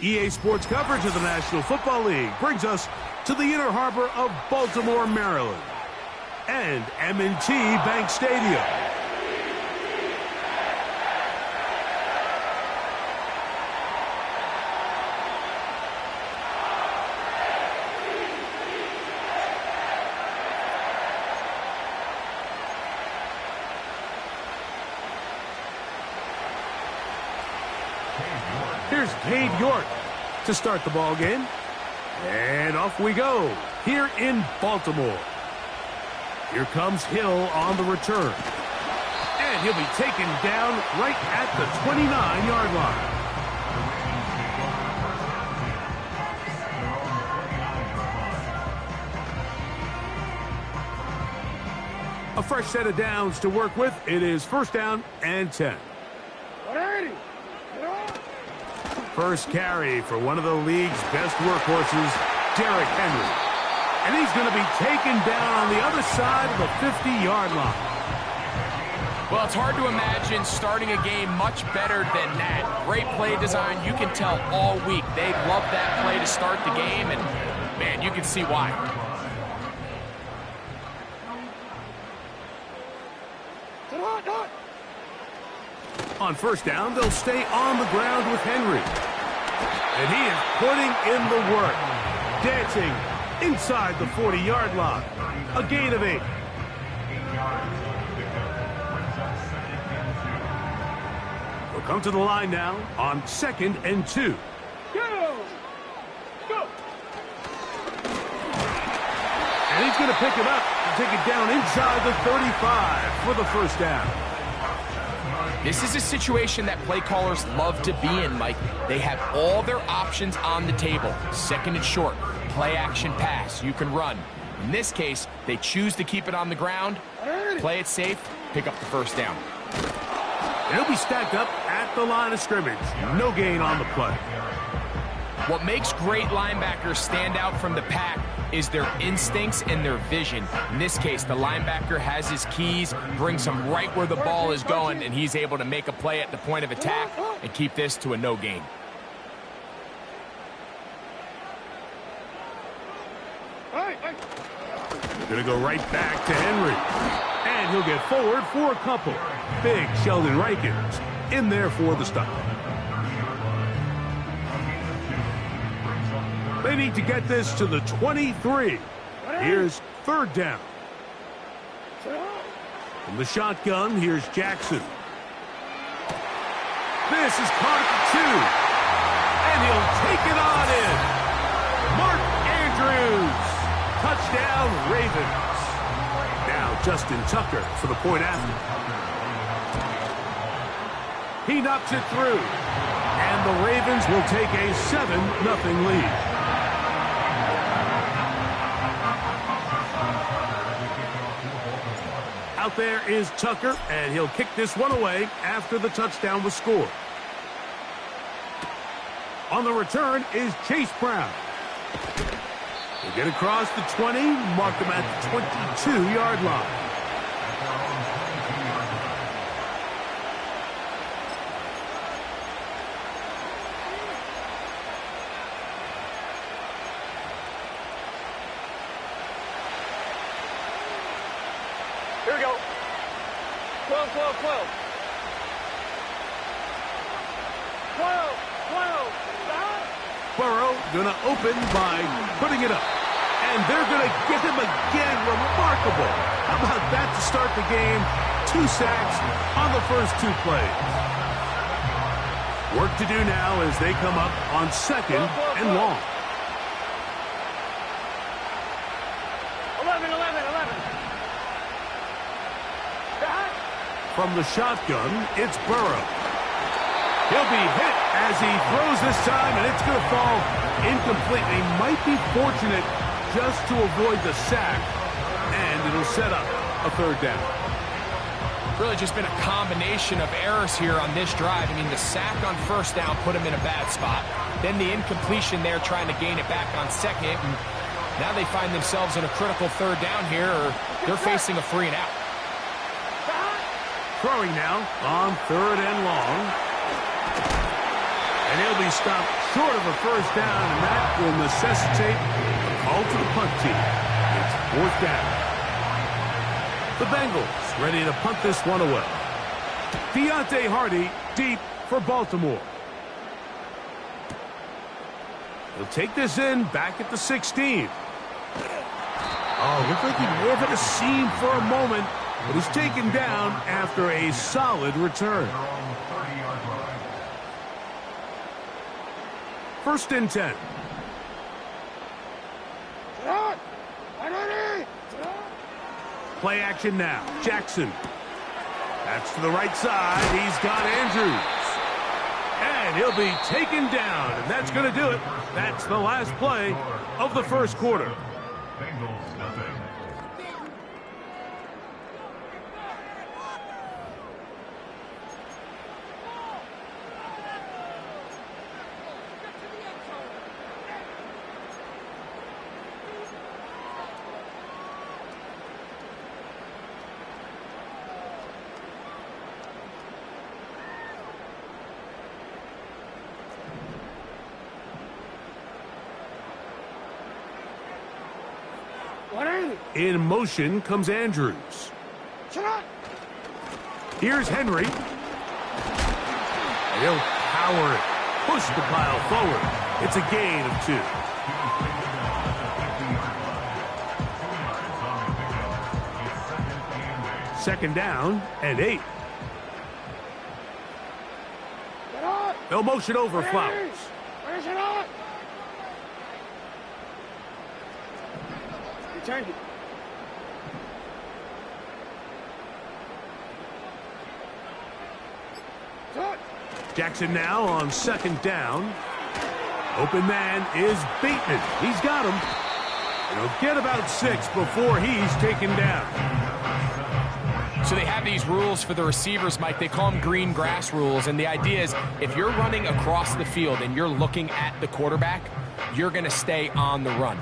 EA Sports coverage of the National Football League brings us to the Inner Harbor of Baltimore, Maryland, and M&T Bank Stadium. Here's Cade York to start the ball game. And off we go here in Baltimore. Here comes Hill on the return. And he'll be taken down right at the 29-yard line. A fresh set of downs to work with. It is first down and 10. First carry for one of the league's best workhorses, Derrick Henry. And he's going to be taken down on the other side of the 50-yard line. Well, it's hard to imagine starting a game much better than that. Great play design. You can tell all week they love that play to start the game, and, man, you can see why. On first down, they'll stay on the ground with Henry. And he is putting in the work. Dancing inside the 40-yard line. A gain of 8. We'll come to the line now on 2nd and 2. Go! And he's going to pick it up and take it down inside the 35 for the first down. This is a situation that play callers love to be in, Mike. They have all their options on the table. Second and short, play action pass, you can run. In this case, they choose to keep it on the ground, play it safe, pick up the first down. He'll be stacked up at the line of scrimmage. No gain on the play. What makes great linebackers stand out from the pack is their instincts and their vision. In this case, the linebacker has his keys, brings him right where the ball is going, and he's able to make a play at the point of attack and keep this to a no gain. They're going to go right back to Henry. And he'll get forward for a couple. Big Sheldon Rankins in there for the stop. They need to get this to the 23. Here's third down. From the shotgun, here's Jackson. This is caught at the 2. And he'll take it on in. Mark Andrews. Touchdown, Ravens. Now Justin Tucker for the point after. He knocks it through. And the Ravens will take a 7-0 lead. Out there is Tucker, and he'll kick this one away after the touchdown was scored. On the return is Chase Brown. He'll get across the 20, mark him at the 22-yard line. Here we go. 12, 12, 12. 12, 12. Burrow gonna open by putting it up. And they're gonna get him again. Remarkable. How about that to start the game? 2 sacks on the first 2 plays. Work to do now as they come up on 2nd and long. 11, 11, 11. From the shotgun, it's Burrow. He'll be hit as he throws this time, and it's going to fall incompletely. Might be fortunate just to avoid the sack, and it'll set up a third down. Really just been a combination of errors here on this drive. I mean, the sack on first down put him in a bad spot. Then the incompletion there trying to gain it back on second. And now they find themselves in a critical third down here, or they're facing a 3 and out. Throwing now on 3rd and long. And he'll be stopped short of a first down, and that will necessitate a call to the punt team. It's fourth down. The Bengals ready to punt this one away. Deontay Hardy deep for Baltimore. He'll take this in back at the 16. Oh, looked like he may have hit a seam for a moment, but he's taken down after a solid return. First and 10. Play action now. Jackson. That's to the right side. He's got Andrews. And he'll be taken down, and that's going to do it. That's the last play of the first quarter. Bengals nothing. In motion comes Andrews. Here's Henry. And he'll power it. Push the pile forward. It's a gain of 2. Second down and 8. They'll motion over Flowers. Return it. Jackson now on second down. Open man is Bateman. He's got him. And he'll get about 6 before he's taken down. So they have these rules for the receivers, Mike. They call them green grass rules. And the idea is if you're running across the field and you're looking at the quarterback, you're going to stay on the run.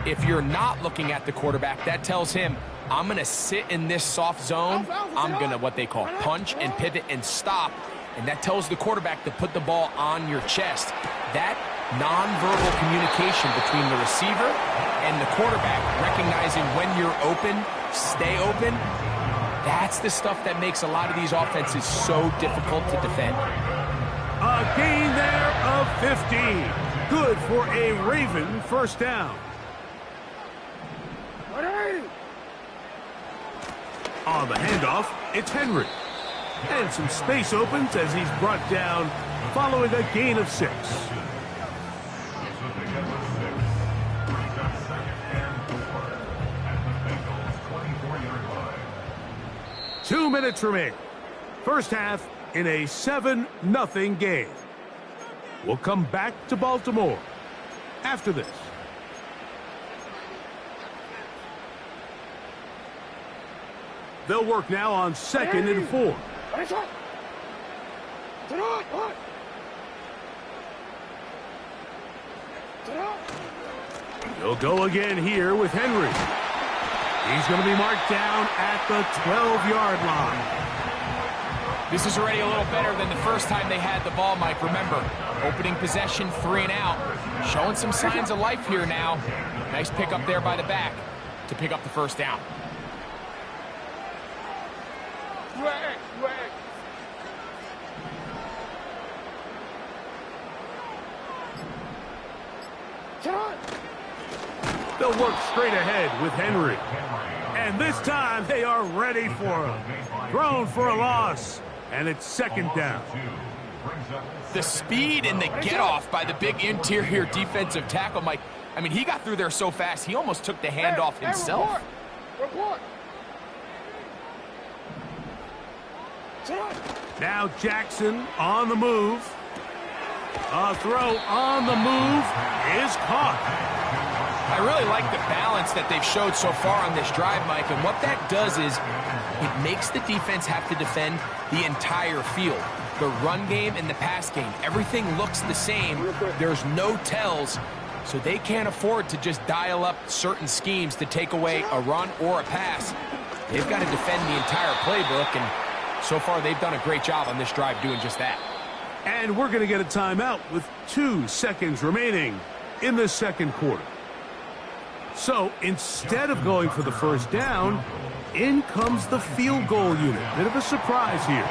If you're not looking at the quarterback, that tells him, I'm going to sit in this soft zone. I'm going to what they call punch and pivot and stop. And that tells the quarterback to put the ball on your chest. That nonverbal communication between the receiver and the quarterback, recognizing when you're open, stay open, that's the stuff that makes a lot of these offenses so difficult to defend. A gain there of 15. Good for a Raven first down. On the handoff, it's Henry. And some space opens as he's brought down following a gain of 6. 2 minutes remaining. First half in a 7-0 game. We'll come back to Baltimore after this. They'll work now on second and 4. He'll go again here with Henry. He's going to be marked down at the 12-yard line. This is already a little better than the first time they had the ball, Mike. Remember, opening possession, 3 and out. Showing some signs of life here now. Nice pick up there by the back to pick up the first down. They'll work straight ahead with Henry. And this time they are ready for him. Thrown for a loss. And it's second down. The speed and the get-off by the big interior defensive tackle, Mike. I mean, he got through there so fast, he almost took the handoff himself. Report. Now Jackson on the move. A throw on the move is caught. I really like the balance that they've showed so far on this drive, Mike, and what that does is it makes the defense have to defend the entire field. The run game and the pass game, everything looks the same. There's no tells, so they can't afford to just dial up certain schemes to take away a run or a pass. They've got to defend the entire playbook, and so far they've done a great job on this drive doing just that. And we're going to get a timeout with 2 seconds remaining in the second quarter. So instead of going for the first down, in comes the field goal unit. Bit of a surprise here.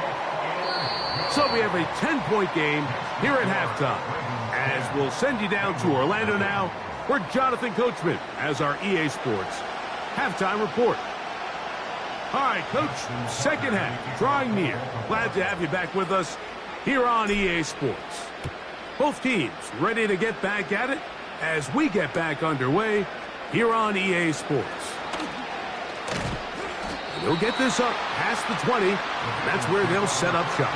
So we have a 10-point game here at halftime. As we'll send you down to Orlando now, where Jonathan Coachman has our EA Sports halftime report. All right, Coach, second half, drawing near. Glad to have you back with us here on EA Sports. Both teams ready to get back at it as we get back underway here on EA Sports. They'll get this up past the 20. That's where they'll set up shop.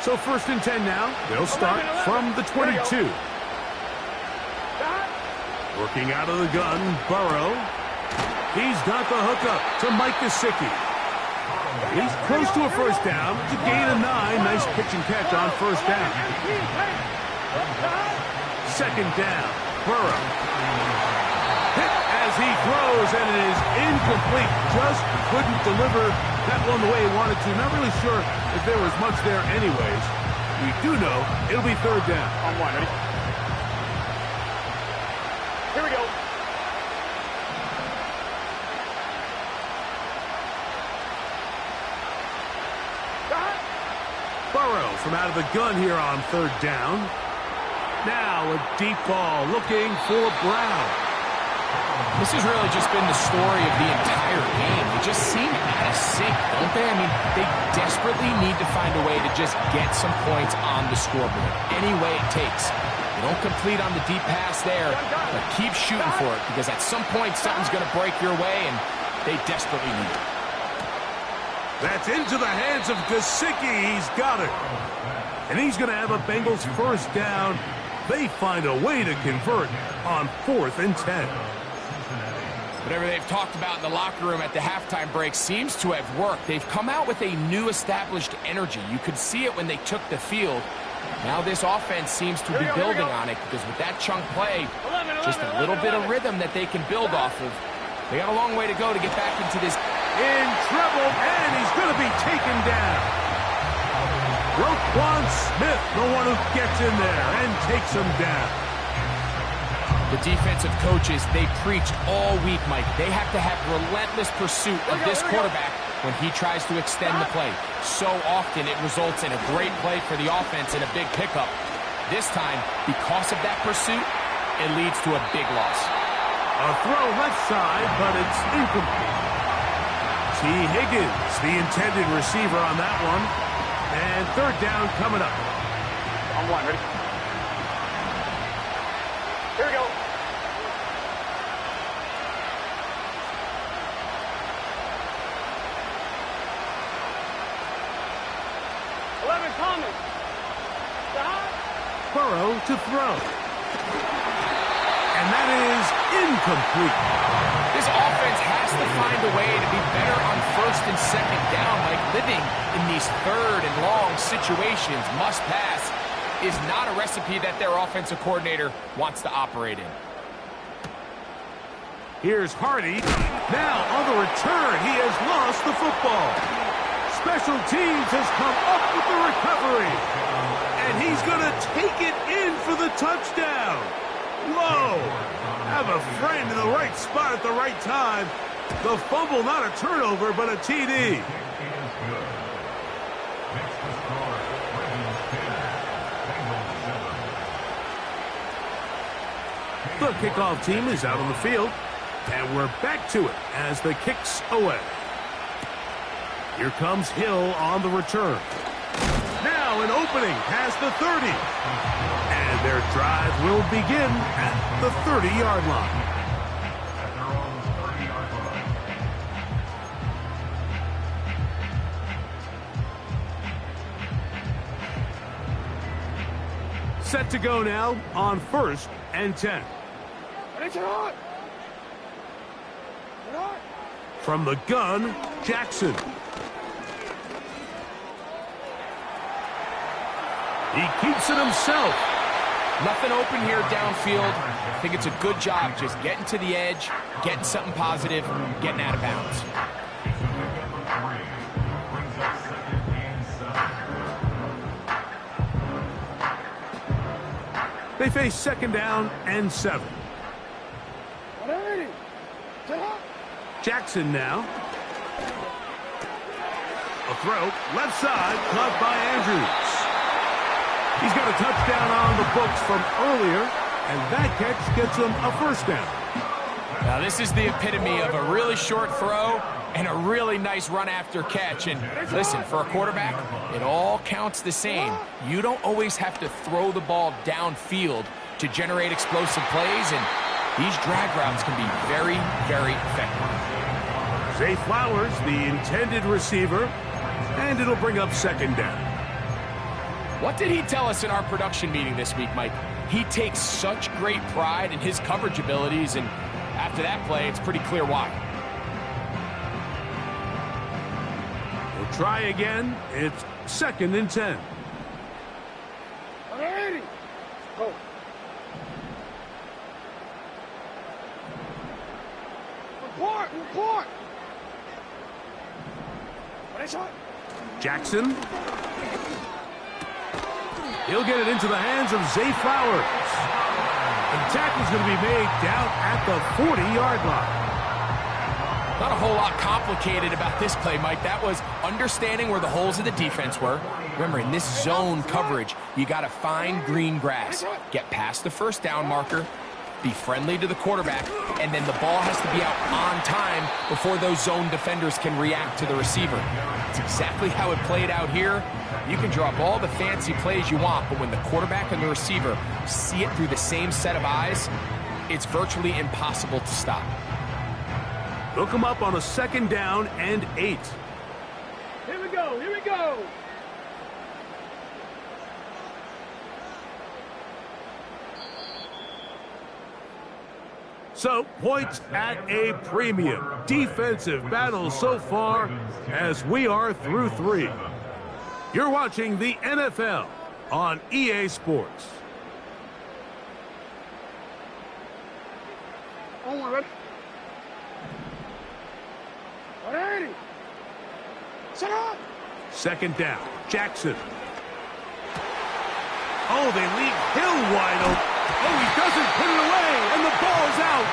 So 1st and 10 now. They'll start from the 22. Working out of the gun, Burrow. He's got the hookup to Mike Gesicki. He's close to a first down. It's a gain of 9. Nice pitch and catch on first down. Second down, Burrow. Hit as he throws, and it is incomplete. Just couldn't deliver that one the way he wanted to. Not really sure if there was much there anyways. We do know it'll be 3rd down. On 1, ready? Here we go. Burrow from out of the gun here on 3rd down. Now a deep ball looking for Brown. This has really just been the story of the entire game. They just seem out of sync, don't they? I mean, they desperately need to find a way to just get some points on the scoreboard, any way it takes. They don't complete on the deep pass there, but keep shooting for it, because at some point something's going to break your way, and they desperately need it. That's into the hands of Gesicki. He's got it. And he's going to have a Bengals first down. They find a way to convert on 4th and 10. Whatever they've talked about in the locker room at the halftime break seems to have worked. They've come out with a new established energy. You could see it when they took the field. Now this offense seems to be building on it, because with that chunk play, just a little bit of rhythm that they can build off of. They got a long way to go to get back into this. In trouble, and he's going to be taken down. Roquan Smith, the one who gets in there and takes him down. The defensive coaches, they preached all week, Mike. They have to have relentless pursuit of this quarterback when he tries to extend the play. So often it results in a great play for the offense and a big pickup. This time, because of that pursuit, it leads to a big loss. A throw left side, but it's incomplete. T. Higgins, the intended receiver on that one. And 3rd down coming up. On 1, ready? Here we go. Thomas. Burrow to throw. And that is incomplete. This offense has to find a way to be better on 1st and 2nd down. Like, living in these 3rd and long situations, must pass, is not a recipe that their offensive coordinator wants to operate in. Here's Hardy. Now on the return, he has lost the football. Special teams has come up with the recovery. And he's going to take it in for the touchdown. Whoa! Have a friend in the right spot at the right time. The fumble, not a turnover, but a TD. The kickoff team is out on the field. And we're back to it as the kick's away. Here comes Hill on the return. Now an opening past the 30. And their drive will begin at the 30-yard line. Set to go now on 1st and 10. From the gun, Jackson. He keeps it himself. Nothing open here downfield. I think it's a good job just getting to the edge, getting something positive, getting out of bounds. They face 2nd down and 7. Jackson now. A throw, left side, caught by Andrews. He's got a touchdown on the books from earlier, and that catch gets him a 1st down. Now this is the epitome of a really short throw and a really nice run after catch. And listen, for a quarterback, it all counts the same. You don't always have to throw the ball downfield to generate explosive plays, and these drag routes can be very, very effective. Zay Flowers, the intended receiver, and it'll bring up 2nd down. What did he tell us in our production meeting this week, Mike? He takes such great pride in his coverage abilities, and after that play, it's pretty clear why. We'll try again. It's 2nd and 10. Go. Report! Jackson. He'll get it into the hands of Zay Flowers. And the tackle's going to be made down at the 40-yard line. Not a whole lot complicated about this play, Mike. That was understanding where the holes of the defense were. Remember, in this zone coverage, you got to find green grass. Get past the 1st down marker, be friendly to the quarterback, and then the ball has to be out on time before those zone defenders can react to the receiver. It's exactly how it played out here. You can draw up all the fancy plays you want, but when the quarterback and the receiver see it through the same set of eyes, it's virtually impossible to stop. They'll come up on a 2nd down and 8. Here we go! So, points at a premium. Defensive battle so far as we are through 3. You're watching the NFL on EA Sports. Set up! 2nd down. Jackson. Oh, they leave Hill wide open. Oh, he doesn't put it away, and the ball's out.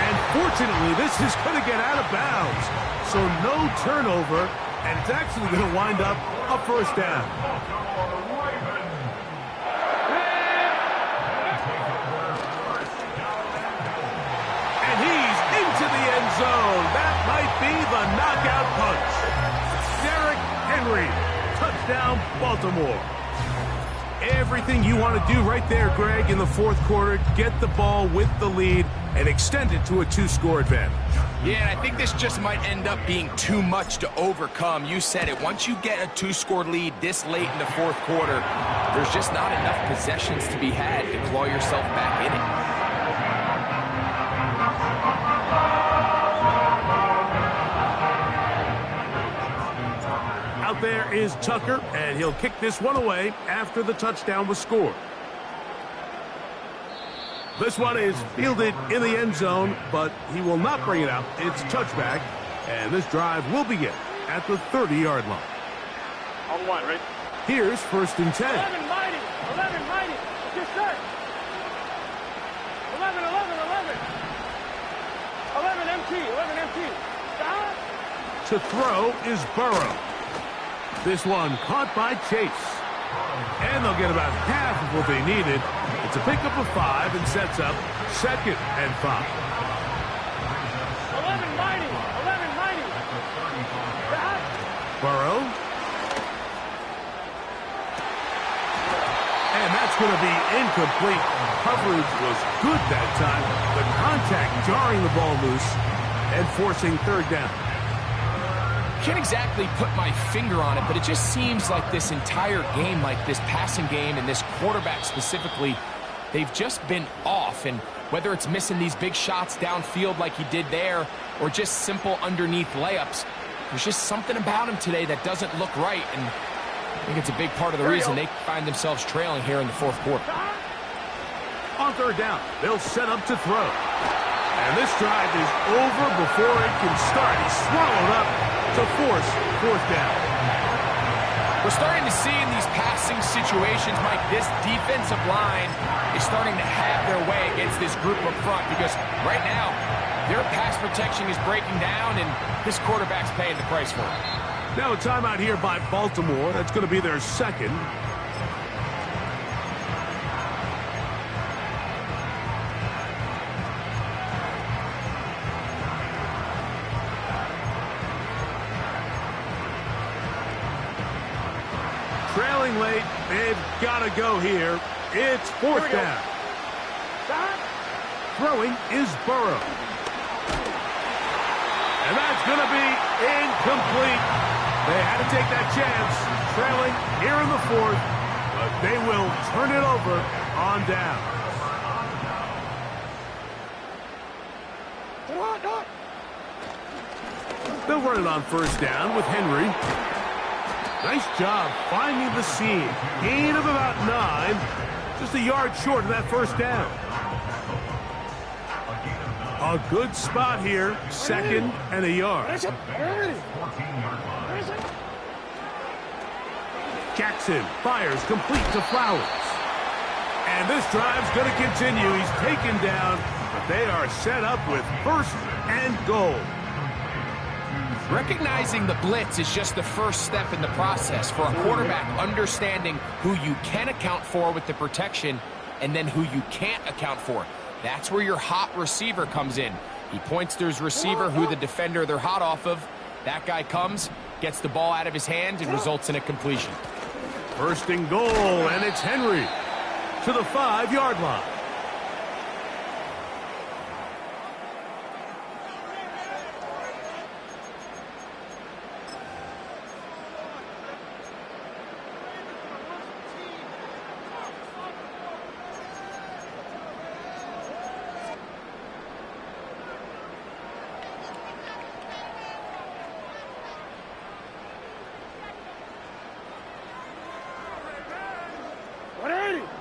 And fortunately, this is going to get out of bounds. So no turnover, and it's actually going to wind up a 1st down. And he's into the end zone. That might be the knockout punch. Derrick Henry, touchdown, Baltimore. Everything you want to do right there, Greg, in the 4th quarter. Get the ball with the lead and extend it to a 2-score advantage. Yeah, and I think this just might end up being too much to overcome. You said it. Once you get a 2-score lead this late in the 4th quarter, there's just not enough possessions to be had to claw yourself back in it. Out there is Tucker, and he'll kick this one away after the touchdown was scored. This one is fielded in the end zone, but he will not bring it out. It's a touchback, and this drive will begin at the 30-yard line. On 1, right? Here's 1st and 10. 11 mighty. Just set. 11 empty. Stop. To throw is Burrow. This one caught by Chase. And they'll get about half of what they needed. It's a pickup of 5 and sets up 2nd and 5. 11 mighty. Stop. Burrow. And that's going to be incomplete. Coverage was good that time. The contact jarring the ball loose and forcing 3rd down. Can't exactly put my finger on it, but it just seems like this entire game, like this passing game and this quarterback specifically, they've just been off. And whether it's missing these big shots downfield like he did there or just simple underneath layups, there's just something about him today that doesn't look right. And I think it's a big part of the reason they find themselves trailing here in the 4th quarter. on third down. They'll set up to throw. And this drive is over before it can start. He's swallowed up to force fourth down. We're starting to see in these passing situations, Mike, this defensive line is starting to have their way against this group up front because right now, their pass protection is breaking down, and this quarterback's paying the price for it. Now a timeout here by Baltimore. That's going to be their second. Trailing late, they've got to go here. It's fourth down. Throwing is Burrow. And that's going to be incomplete. They had to take that chance, trailing here in the fourth, but they will turn it over on down. They'll run it on first down with Henry. Nice job finding the seam. Gain of about 9. Just a yard short of that first down. A good spot here. Second and a yard. Jackson fires complete to Flowers. And this drive's going to continue. He's taken down, but they are set up with first and goal. Recognizing the blitz is just the first step in the process for a quarterback understanding who you can account for with the protection and then who you can't account for. That's where your hot receiver comes in. He points to his receiver who the defender they're hot off of. That guy comes, gets the ball out of his hand, and results in a completion. First and goal, and it's Henry to the 5-yard line.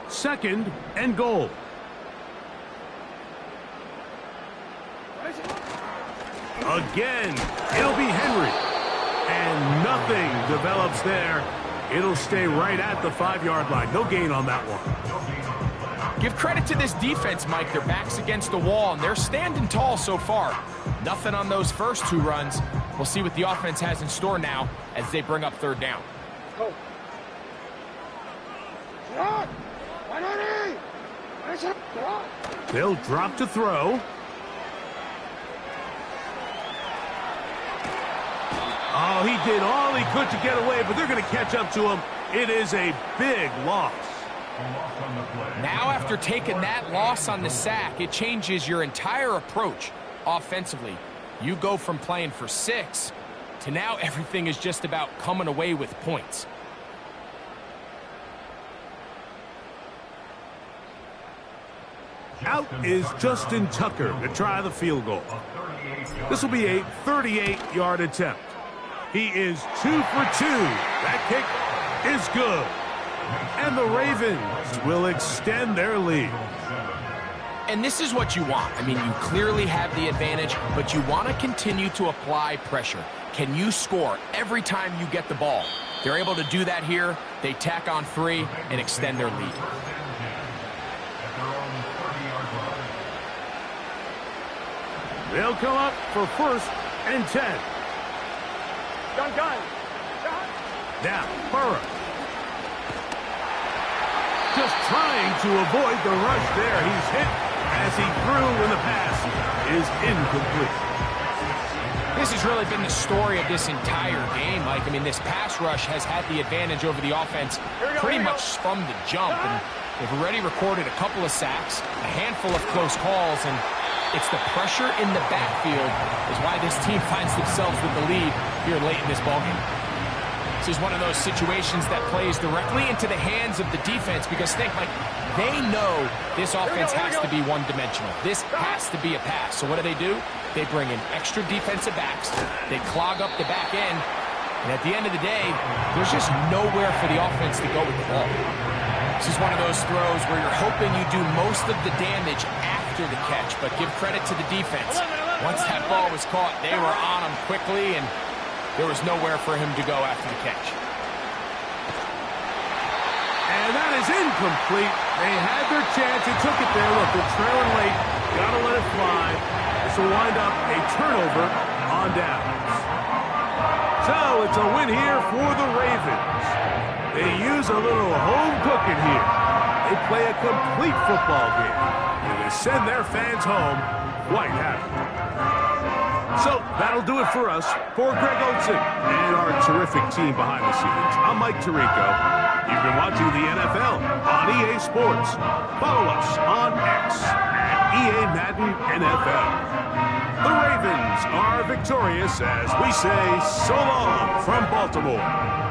Second and goal. Again, it'll be Henry. And nothing develops there. It'll stay right at the 5-yard line. No gain on that one. Give credit to this defense, Mike. Their back's against the wall, and they're standing tall so far. Nothing on those first 2 runs. We'll see what the offense has in store now as they bring up third down. Go. They'll drop to throw. Oh, he did all he could to get away, but they're going to catch up to him. It is a big loss. Now, after taking that loss on the sack, it changes your entire approach offensively. You go from playing for 6 to now everything is just about coming away with points. Out is Justin Tucker to try the field goal. This will be a 38-yard attempt. He is 2 for 2. That kick is good. And the Ravens will extend their lead. And this is what you want. I mean, you clearly have the advantage, but you want to continue to apply pressure. Can you score every time you get the ball? They're able to do that here. They tack on 3 and extend their lead. They'll come up for first and 10. Gun. Now, Burrow. Just trying to avoid the rush there. He's hit as he threw when the pass is incomplete. This has really been the story of this entire game, Mike. I mean, this pass rush has had the advantage over the offense pretty much from the jump. And they've already recorded a couple of sacks, a handful of close calls, and it's the pressure in the backfield is why this team finds themselves with the lead here late in this ballgame. This is one of those situations that plays directly into the hands of the defense because think, like, they know this offense has to be one-dimensional. This has to be a pass. So what do? They bring in extra defensive backs. They clog up the back end. And at the end of the day, there's just nowhere for the offense to go with the ball. This is one of those throws where you're hoping you do most of the damage after the catch, but give credit to the defense. Once that ball was caught, they were on him quickly, and there was nowhere for him to go after the catch. And that is incomplete. They had their chance. They took it there. Look, they're trailing late. Got to let it fly. This will wind up a turnover on downs. So it's a win here for the Ravens. They use a little home cooking here. They play a complete football game. And they send their fans home quite happy. So that'll do it for us. For Greg Olson and our terrific team behind the scenes, I'm Mike Tirico. You've been watching the NFL on EA Sports. Follow us on X at EA Madden NFL. The Ravens are victorious as we say so long from Baltimore.